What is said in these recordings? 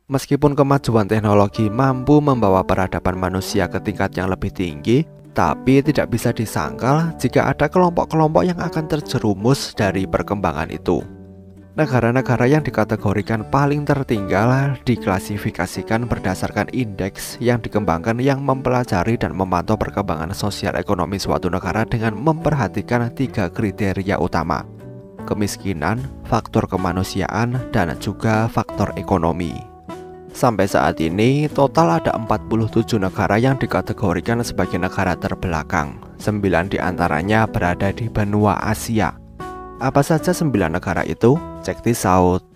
Meskipun kemajuan teknologi mampu membawa peradaban manusia ke tingkat yang lebih tinggi, tapi tidak bisa disangkal jika ada kelompok-kelompok yang akan terjerumus dari perkembangan itu. Negara-negara yang dikategorikan paling tertinggal diklasifikasikan berdasarkan indeks yang dikembangkan yang mempelajari dan memantau perkembangan sosial ekonomi suatu negara dengan memperhatikan 3 kriteria utama: kemiskinan, faktor kemanusiaan, dan juga faktor ekonomi. Sampai saat ini, total ada 47 negara yang dikategorikan sebagai negara terbelakang. 9 diantaranya berada di benua Asia. Apa saja 9 negara itu? Check this out.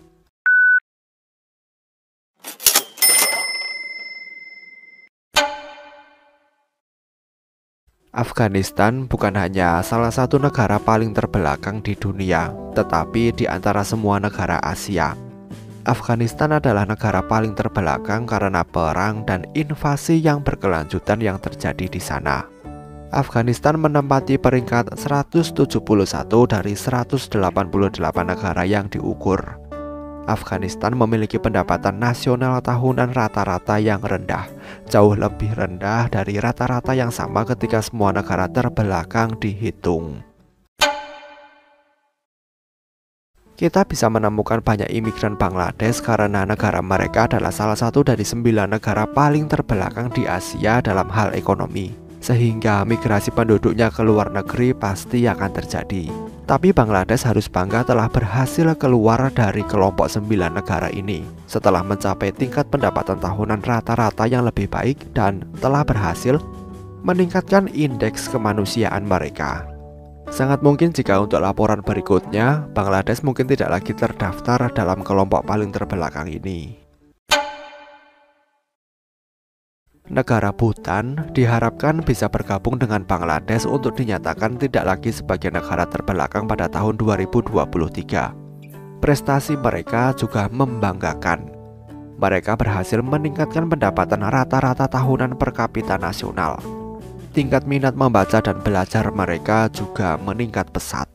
Afghanistan bukan hanya salah satu negara paling terbelakang di dunia, tetapi di antara semua negara Asia. Afghanistan adalah negara paling terbelakang karena perang dan invasi yang berkelanjutan yang terjadi di sana. Afghanistan menempati peringkat 171 dari 188 negara yang diukur. Afghanistan memiliki pendapatan nasional tahunan rata-rata yang rendah, jauh lebih rendah dari rata-rata yang sama ketika semua negara terbelakang dihitung. Kita bisa menemukan banyak imigran Bangladesh karena negara mereka adalah salah satu dari 9 negara paling terbelakang di Asia dalam hal ekonomi, sehingga migrasi penduduknya ke luar negeri pasti akan terjadi. Tapi Bangladesh harus bangga telah berhasil keluar dari kelompok 9 negara ini setelah mencapai tingkat pendapatan tahunan rata-rata yang lebih baik dan telah berhasil meningkatkan indeks kemanusiaan mereka. Sangat mungkin jika untuk laporan berikutnya, Bangladesh mungkin tidak lagi terdaftar dalam kelompok paling terbelakang ini. Negara Bhutan diharapkan bisa bergabung dengan Bangladesh untuk dinyatakan tidak lagi sebagai negara terbelakang pada tahun 2023. Prestasi mereka juga membanggakan. Mereka berhasil meningkatkan pendapatan rata-rata tahunan per kapita nasional. Tingkat minat membaca dan belajar mereka juga meningkat pesat.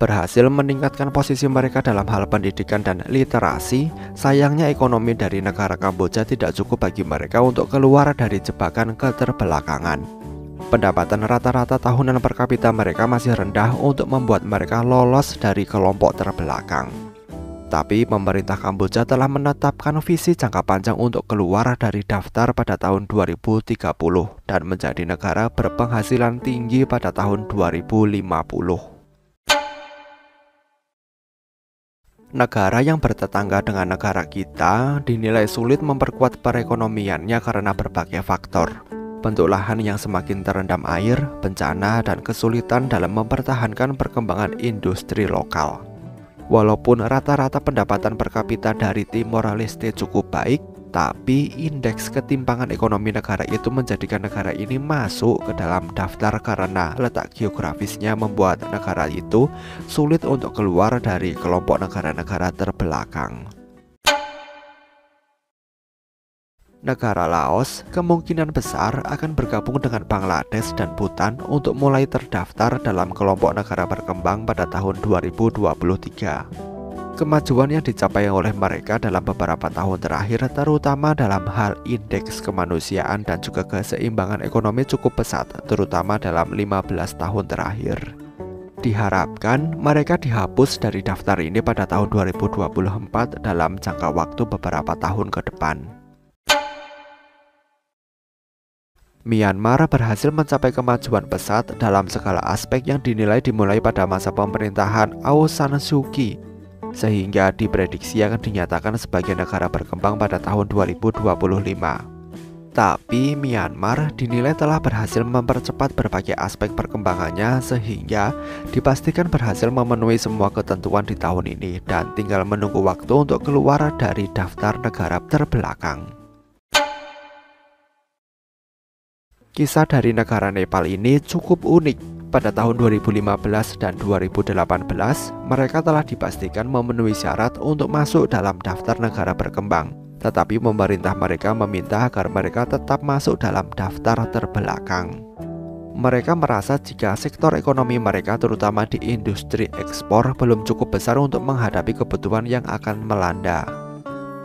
Berhasil meningkatkan posisi mereka dalam hal pendidikan dan literasi. Sayangnya ekonomi dari negara Kamboja tidak cukup bagi mereka untuk keluar dari jebakan keterbelakangan. Pendapatan rata-rata tahunan per kapita mereka masih rendah untuk membuat mereka lolos dari kelompok terbelakang. Tapi pemerintah Kamboja telah menetapkan visi jangka panjang untuk keluar dari daftar pada tahun 2030 dan menjadi negara berpenghasilan tinggi pada tahun 2050. Negara yang bertetangga dengan negara kita dinilai sulit memperkuat perekonomiannya karena berbagai faktor. Bentuk lahan yang semakin terendam air, bencana, dan kesulitan dalam mempertahankan perkembangan industri lokal. Walaupun rata-rata pendapatan per kapita dari Timor Leste cukup baik, tapi indeks ketimpangan ekonomi negara itu menjadikan negara ini masuk ke dalam daftar karena letak geografisnya membuat negara itu sulit untuk keluar dari kelompok negara-negara terbelakang. Negara Laos kemungkinan besar akan bergabung dengan Bangladesh dan Bhutan untuk mulai terdaftar dalam kelompok negara berkembang pada tahun 2023. Kemajuan yang dicapai oleh mereka dalam beberapa tahun terakhir, terutama dalam hal indeks kemanusiaan dan juga keseimbangan ekonomi cukup pesat, terutama dalam 15 tahun terakhir. Diharapkan mereka dihapus dari daftar ini pada tahun 2024 dalam jangka waktu beberapa tahun ke depan. Myanmar berhasil mencapai kemajuan pesat dalam segala aspek yang dinilai dimulai pada masa pemerintahan Aung San Suu Kyi, sehingga diprediksi akan dinyatakan sebagai negara berkembang pada tahun 2025. Tapi Myanmar dinilai telah berhasil mempercepat berbagai aspek perkembangannya sehingga dipastikan berhasil memenuhi semua ketentuan di tahun ini dan tinggal menunggu waktu untuk keluar dari daftar negara terbelakang. Kisah dari negara Nepal ini cukup unik. Pada tahun 2015 dan 2018, mereka telah dipastikan memenuhi syarat untuk masuk dalam daftar negara berkembang. Tetapi pemerintah mereka meminta agar mereka tetap masuk dalam daftar terbelakang. Mereka merasa jika sektor ekonomi mereka, terutama di industri ekspor, belum cukup besar untuk menghadapi kebutuhan yang akan melanda.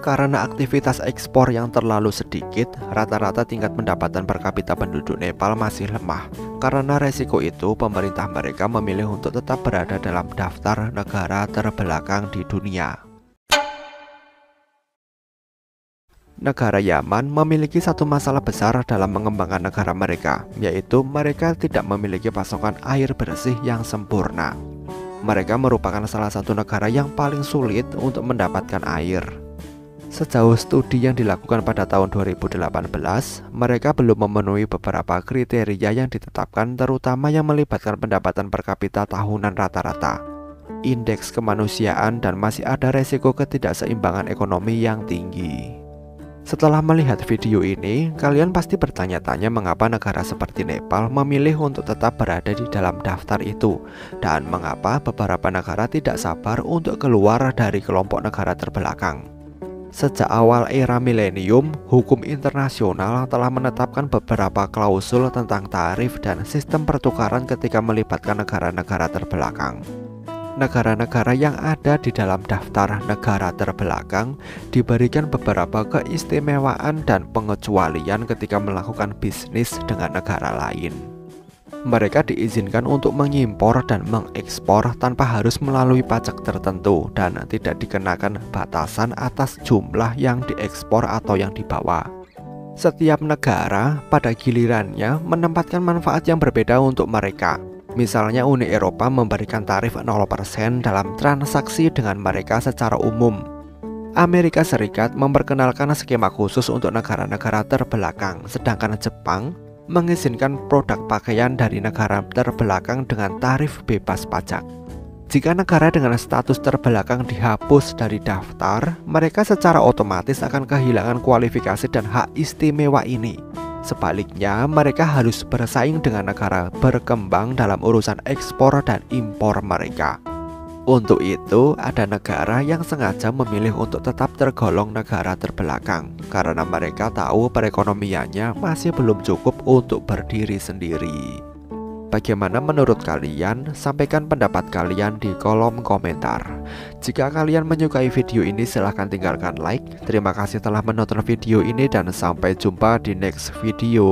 Karena aktivitas ekspor yang terlalu sedikit, rata-rata tingkat pendapatan per kapita penduduk Nepal masih lemah. Karena resiko itu, pemerintah mereka memilih untuk tetap berada dalam daftar negara terbelakang di dunia. Negara Yaman memiliki satu masalah besar dalam mengembangkan negara mereka, yaitu mereka tidak memiliki pasokan air bersih yang sempurna. Mereka merupakan salah satu negara yang paling sulit untuk mendapatkan air. Sejauh studi yang dilakukan pada tahun 2018, mereka belum memenuhi beberapa kriteria yang ditetapkan, terutama yang melibatkan pendapatan per kapita tahunan rata-rata, indeks kemanusiaan, dan masih ada resiko ketidakseimbangan ekonomi yang tinggi. Setelah melihat video ini, kalian pasti bertanya-tanya mengapa negara seperti Nepal memilih untuk tetap berada di dalam daftar itu, dan mengapa beberapa negara tidak sabar untuk keluar dari kelompok negara terbelakang. Sejak awal era milenium, hukum internasional telah menetapkan beberapa klausul tentang tarif dan sistem pertukaran ketika melibatkan negara-negara terbelakang. Negara-negara yang ada di dalam daftar negara terbelakang diberikan beberapa keistimewaan dan pengecualian ketika melakukan bisnis dengan negara lain. Mereka diizinkan untuk mengimpor dan mengekspor tanpa harus melalui pajak tertentu dan tidak dikenakan batasan atas jumlah yang diekspor atau yang dibawa. Setiap negara pada gilirannya menempatkan manfaat yang berbeda untuk mereka. Misalnya Uni Eropa memberikan tarif 0% dalam transaksi dengan mereka secara umum. Amerika Serikat memperkenalkan skema khusus untuk negara-negara terbelakang, sedangkan Jepang mengizinkan produk pakaian dari negara terbelakang dengan tarif bebas pajak. Jika negara dengan status terbelakang dihapus dari daftar, mereka secara otomatis akan kehilangan kualifikasi dan hak istimewa ini. Sebaliknya, mereka harus bersaing dengan negara berkembang dalam urusan ekspor dan impor mereka. Untuk itu, ada negara yang sengaja memilih untuk tetap tergolong negara terbelakang karena mereka tahu perekonomiannya masih belum cukup untuk berdiri sendiri. Bagaimana menurut kalian? Sampaikan pendapat kalian di kolom komentar. Jika kalian menyukai video ini, silahkan tinggalkan like. Terima kasih telah menonton video ini dan sampai jumpa di next video.